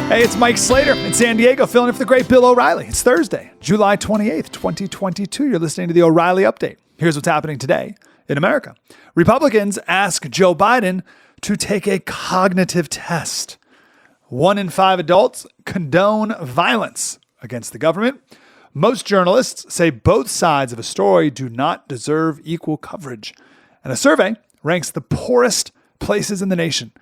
Hey, it's Mike Slater in San Diego, filling in for the great Bill O'Reilly. It's Thursday, July 28th, 2022. You're listening to the O'Reilly Update. Here's what's happening today in America. Republicans ask Joe Biden to take a cognitive test. 1 in 5 adults condone violence against the government. Most journalists say both sides of a story do not deserve equal coverage. And a survey ranks the poorest places in the nation.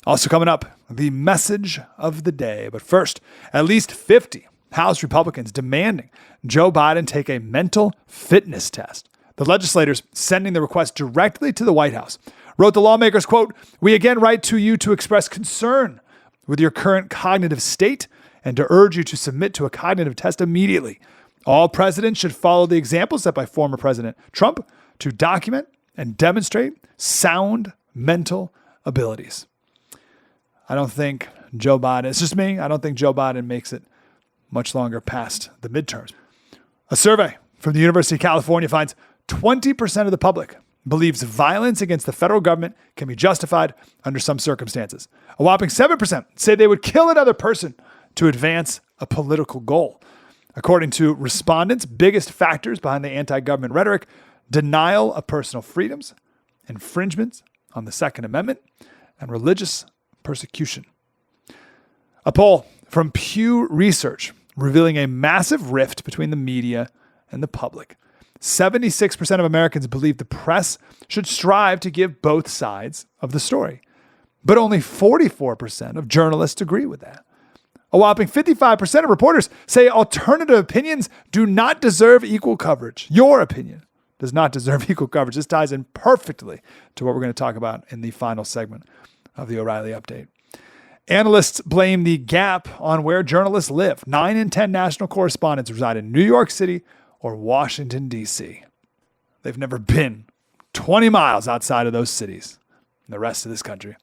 Also coming up, the message of the day. But first, at least 50 House Republicans demanding Joe Biden take a mental fitness test. The legislators sending the request directly to the White House wrote the lawmakers, quote, "We again write to you to express concern with your current cognitive state and to urge you to submit to a cognitive test immediately. All presidents should follow the example set by former President Trump to document and demonstrate sound mental abilities." I don't think Joe Biden, it's just me, I don't think Joe Biden makes it much longer past the midterms. A survey from the University of California finds 20% of the public believes violence against the federal government can be justified under some circumstances. A whopping 7% say they would kill another person to advance a political goal. According to respondents, biggest factors behind the anti-government rhetoric: denial of personal freedoms, infringements on the Second Amendment, and religious persecution. A poll from Pew Research revealing a massive rift between the media and the public. 76% of Americans believe the press should strive to give both sides of the story, but only 44% of journalists agree with that. A whopping 55% of reporters say alternative opinions do not deserve equal coverage. Your opinion does not deserve equal coverage. This ties in perfectly to what we're going to talk about in the final segment of the O'Reilly Update. Analysts blame the gap on where journalists live. 9 in 10 national correspondents reside in New York City or Washington, D.C. They've never been 20 miles outside of those cities in the rest of this country.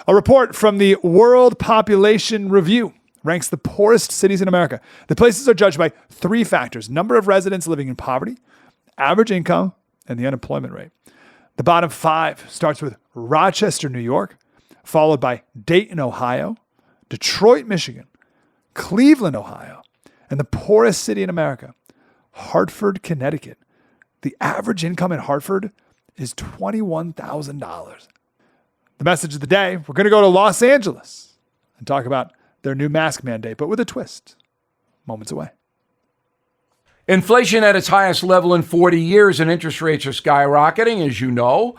A report from the World Population Review ranks the poorest cities in America. The places are judged by 3 factors: number of residents living in poverty, average income, and the unemployment rate. The bottom 5 starts with Rochester, New York, followed by Dayton, Ohio, Detroit, Michigan, Cleveland, Ohio, and the poorest city in America, Hartford, Connecticut. The average income in Hartford is $21,000. The message of the day, we're going to go to Los Angeles and talk about their new mask mandate, but with a twist. Moments away. Inflation at its highest level in 40 years and interest rates are skyrocketing, as you know.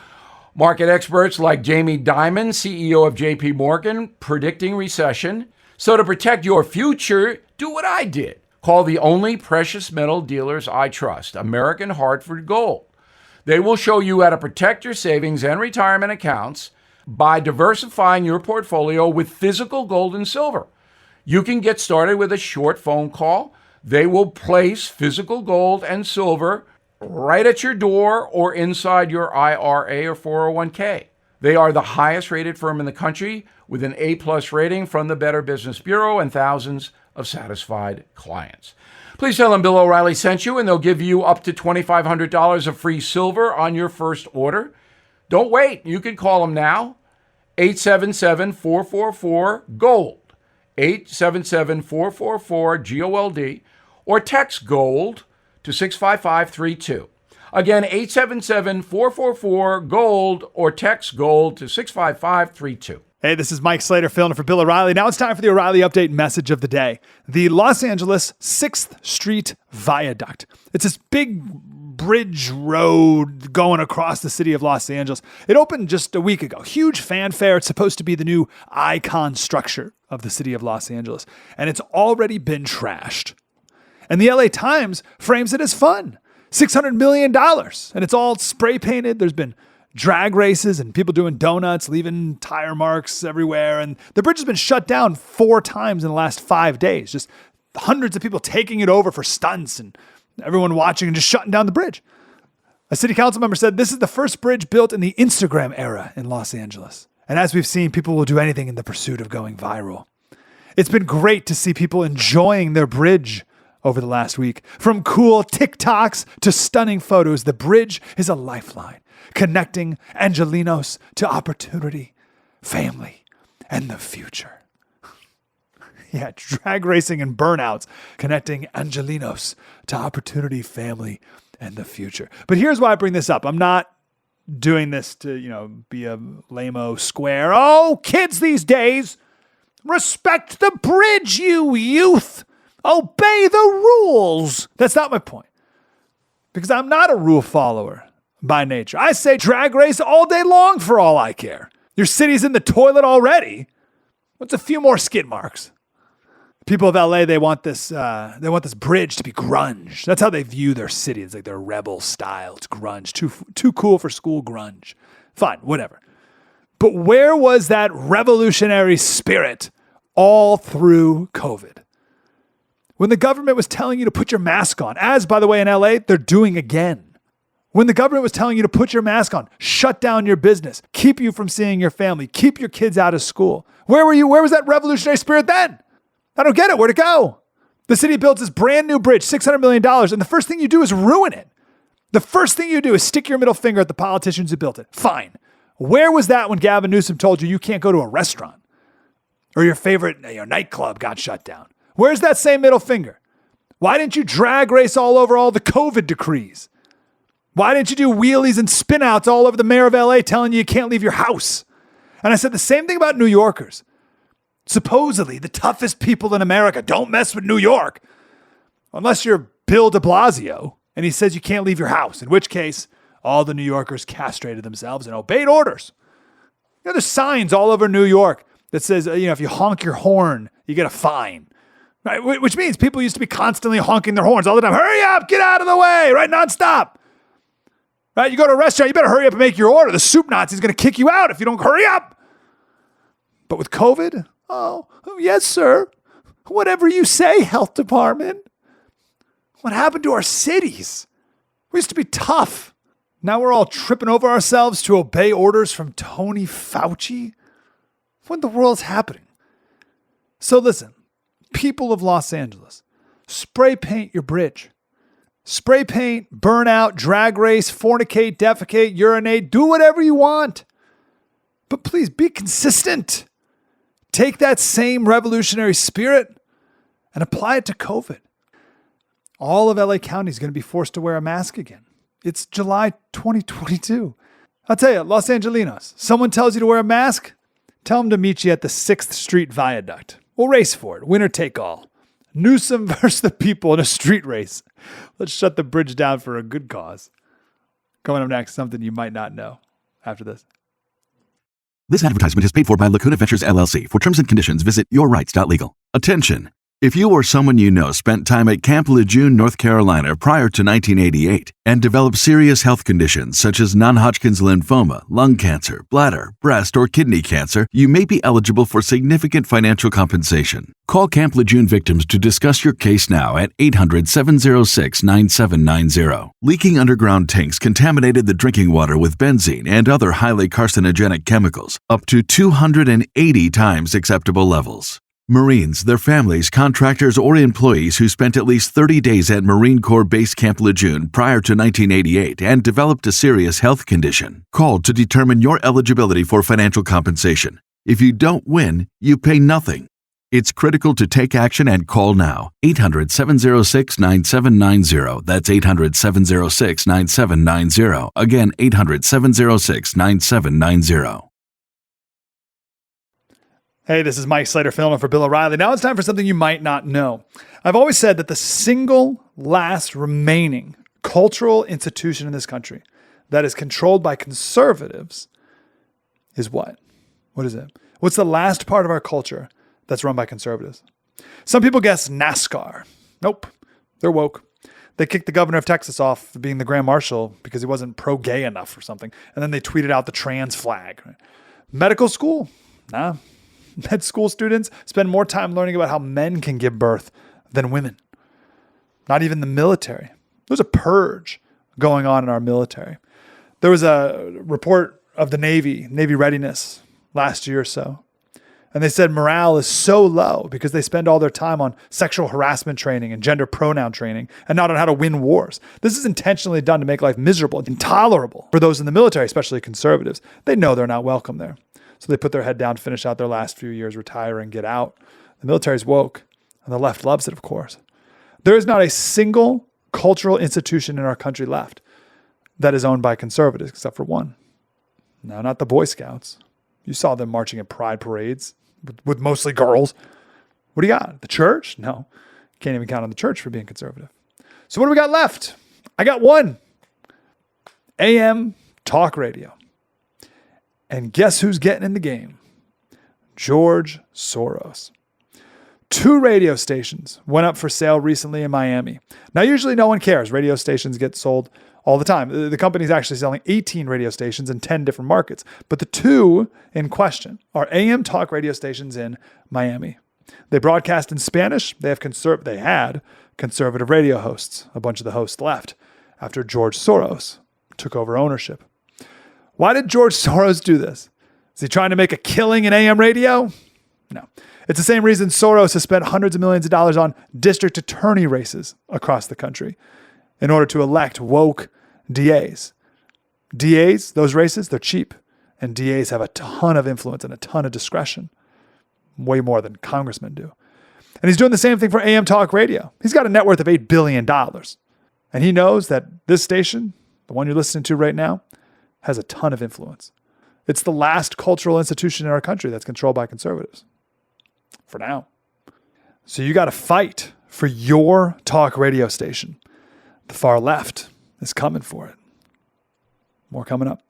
Market experts like Jamie Dimon, CEO of JP Morgan, predicting recession. So to protect your future, do what I did. Call the only precious metal dealers I trust, American Hartford Gold. They will show you how to protect your savings and retirement accounts by diversifying your portfolio with physical gold and silver. You can get started with a short phone call. They will place physical gold and silver right at your door or inside your IRA or 401k. They are the highest rated firm in the country with an A+ rating from the Better Business Bureau and thousands of satisfied clients. Please tell them Bill O'Reilly sent you and they'll give you up to $2,500 of free silver on your first order. Don't wait. You can call them now. 877-444-GOLD. 877-444-GOLD or text GOLD to 65532. Again, 877-444-GOLD or text GOLD to 65532. Hey, this is Mike Slater filling in for Bill O'Reilly. Now it's time for the O'Reilly Update message of the day. The Los Angeles 6th Street Viaduct. It's this big bridge road going across the city of Los Angeles. It opened just a week ago. Huge fanfare. It's supposed to be the new icon structure of the city of Los Angeles. And it's already been trashed. And the LA Times frames it as fun. $600 million. And it's all spray painted. There's been drag races and people doing donuts, leaving tire marks everywhere. And the bridge has been shut down 4 times in the last 5 days. Just hundreds of people taking it over for stunts and everyone watching and just shutting down the bridge. A city council member said this is the first bridge built in the Instagram era in Los Angeles. And as we've seen, people will do anything in the pursuit of going viral. It's been great to see people enjoying their bridge over the last week. From cool TikToks to stunning photos, the bridge is a lifeline, connecting Angelinos to opportunity, family, and the future. Yeah, drag racing and burnouts, connecting Angelinos to opportunity, family, and the future. But here's why I bring this up. I'm not doing this to, be a lame-o square. Oh, kids these days, respect the bridge, you youth. Obey the rules. That's not my point. Because I'm not a rule follower by nature. I say drag race all day long for all I care. Your city's in the toilet already. What's a few more skid marks? People of LA, they want this bridge to be grunge. That's how they view their city. It's like their rebel style. It's grunge. Too cool for school grunge. Fine, whatever. But where was that revolutionary spirit all through COVID? When the government was telling you to put your mask on, as, by the way, in LA, they're doing again. When the government was telling you to put your mask on, shut down your business, keep you from seeing your family, keep your kids out of school. Where were you? Where was that revolutionary spirit then? I don't get it. Where'd it go? The city builds this brand new bridge, $600 million, and the first thing you do is ruin it. The first thing you do is stick your middle finger at the politicians who built it. Fine. Where was that when Gavin Newsom told you can't go to a restaurant? Or your favorite nightclub got shut down? Where's that same middle finger? Why didn't you drag race all over all the COVID decrees? Why didn't you do wheelies and spinouts all over the mayor of LA telling you can't leave your house? And I said the same thing about New Yorkers. Supposedly the toughest people in America. Don't mess with New York. Unless you're Bill de Blasio and he says you can't leave your house, in which case all the New Yorkers castrated themselves and obeyed orders. There's signs all over New York that says, if you honk your horn, you get a fine. Right? Which means people used to be constantly honking their horns all the time. Hurry up, get out of the way, right? Nonstop. Right? You go to a restaurant, you better hurry up and make your order. The soup Nazi's going to kick you out if you don't hurry up. But with COVID, oh, yes, sir. Whatever you say, health department. What happened to our cities? We used to be tough. Now we're all tripping over ourselves to obey orders from Tony Fauci. What in the world's happening? So listen, people of Los Angeles, spray paint your bridge. Spray paint, burn out, drag race, fornicate, defecate, urinate, do whatever you want. But please be consistent. Take that same revolutionary spirit and apply it to COVID. All of LA County is going to be forced to wear a mask again. It's July 2022. I'll tell you, Los Angelinos, someone tells you to wear a mask, tell them to meet you at the 6th Street Viaduct. We'll race for it, winner take all. Newsom versus the people in a street race. Let's shut the bridge down for a good cause. Coming up next, something you might not know after this. This advertisement is paid for by Lacuna Ventures, LLC. For terms and conditions, visit yourrights.legal. Attention! If you or someone you know spent time at Camp Lejeune, North Carolina prior to 1988 and developed serious health conditions such as non-Hodgkin's lymphoma, lung cancer, bladder, breast, or kidney cancer, you may be eligible for significant financial compensation. Call Camp Lejeune victims to discuss your case now at 800-706-9790. Leaking underground tanks contaminated the drinking water with benzene and other highly carcinogenic chemicals, up to 280 times acceptable levels. Marines, their families, contractors, or employees who spent at least 30 days at Marine Corps Base Camp Lejeune prior to 1988 and developed a serious health condition. Call to determine your eligibility for financial compensation. If you don't win, you pay nothing. It's critical to take action and call now. 800-706-9790. That's 800-706-9790. Again, 800-706-9790. Hey, this is Mike Slater filling in for Bill O'Reilly. Now it's time for something you might not know. I've always said that the single last remaining cultural institution in this country that is controlled by conservatives is what? What is it? What's the last part of our culture that's run by conservatives? Some people guess NASCAR. Nope. They're woke. They kicked the governor of Texas off for being the grand marshal because he wasn't pro-gay enough or something. And then they tweeted out the trans flag. Medical school? Nah. Med school students spend more time learning about how men can give birth than women. Not even the military. There's a purge going on in our military. There was a report of the Navy readiness last year or so. And they said morale is so low because they spend all their time on sexual harassment training and gender pronoun training and not on how to win wars. This is intentionally done to make life miserable and intolerable for those in the military, especially conservatives. They know they're not welcome there. So they put their head down to finish out their last few years, retire and get out. The military's woke, and the left loves it, of course. There is not a single cultural institution in our country left that is owned by conservatives, except for one. No, not the Boy Scouts. You saw them marching in pride parades with mostly girls. What do you got? The church? No. Can't even count on the church for being conservative. So what do we got left? I got one. AM talk radio. And guess who's getting in the game? George Soros. 2 radio stations went up for sale recently in Miami. Now, usually no one cares. Radio stations get sold all the time. The company's actually selling 18 radio stations in 10 different markets. But the 2 in question are AM talk radio stations in Miami. They broadcast in Spanish. They had conservative radio hosts. A bunch of the hosts left after George Soros took over ownership. Why did George Soros do this? Is he trying to make a killing in AM radio? No. It's the same reason Soros has spent hundreds of millions of dollars on district attorney races across the country in order to elect woke DAs. DAs, those races, they're cheap. And DAs have a ton of influence and a ton of discretion. Way more than congressmen do. And he's doing the same thing for AM talk radio. He's got a net worth of $8 billion. And he knows that this station, the one you're listening to right now, has a ton of influence. It's the last cultural institution in our country that's controlled by conservatives. For now. So you got to fight for your talk radio station. The far left is coming for it. More coming up.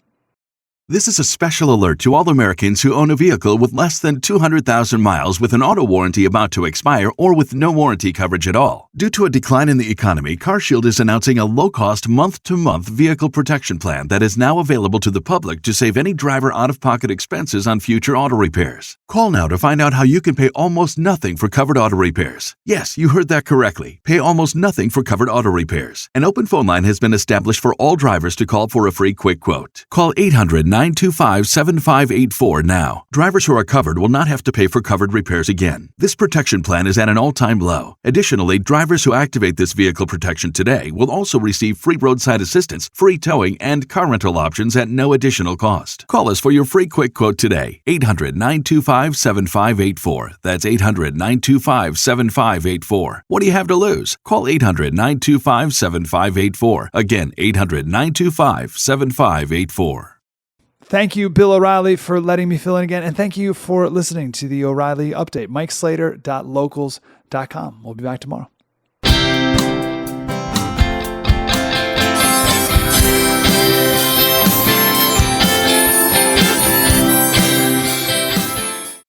This is a special alert to all Americans who own a vehicle with less than 200,000 miles with an auto warranty about to expire or with no warranty coverage at all. Due to a decline in the economy, CarShield is announcing a low-cost month-to-month vehicle protection plan that is now available to the public to save any driver out-of-pocket expenses on future auto repairs. Call now to find out how you can pay almost nothing for covered auto repairs. Yes, you heard that correctly. Pay almost nothing for covered auto repairs. An open phone line has been established for all drivers to call for a free quick quote. Call 800-925-7584 now. Drivers who are covered will not have to pay for covered repairs again. This protection plan is at an all-time low. Additionally, drivers who activate this vehicle protection today will also receive free roadside assistance, free towing, and car rental options at no additional cost. Call us for your free quick quote today. 800-925-7584. That's 800-925-7584. What do you have to lose? Call 800-925-7584. Again, 800-925-7584. Thank you, Bill O'Reilly, for letting me fill in again. And thank you for listening to the O'Reilly Update. MikeSlater.locals.com. We'll be back tomorrow.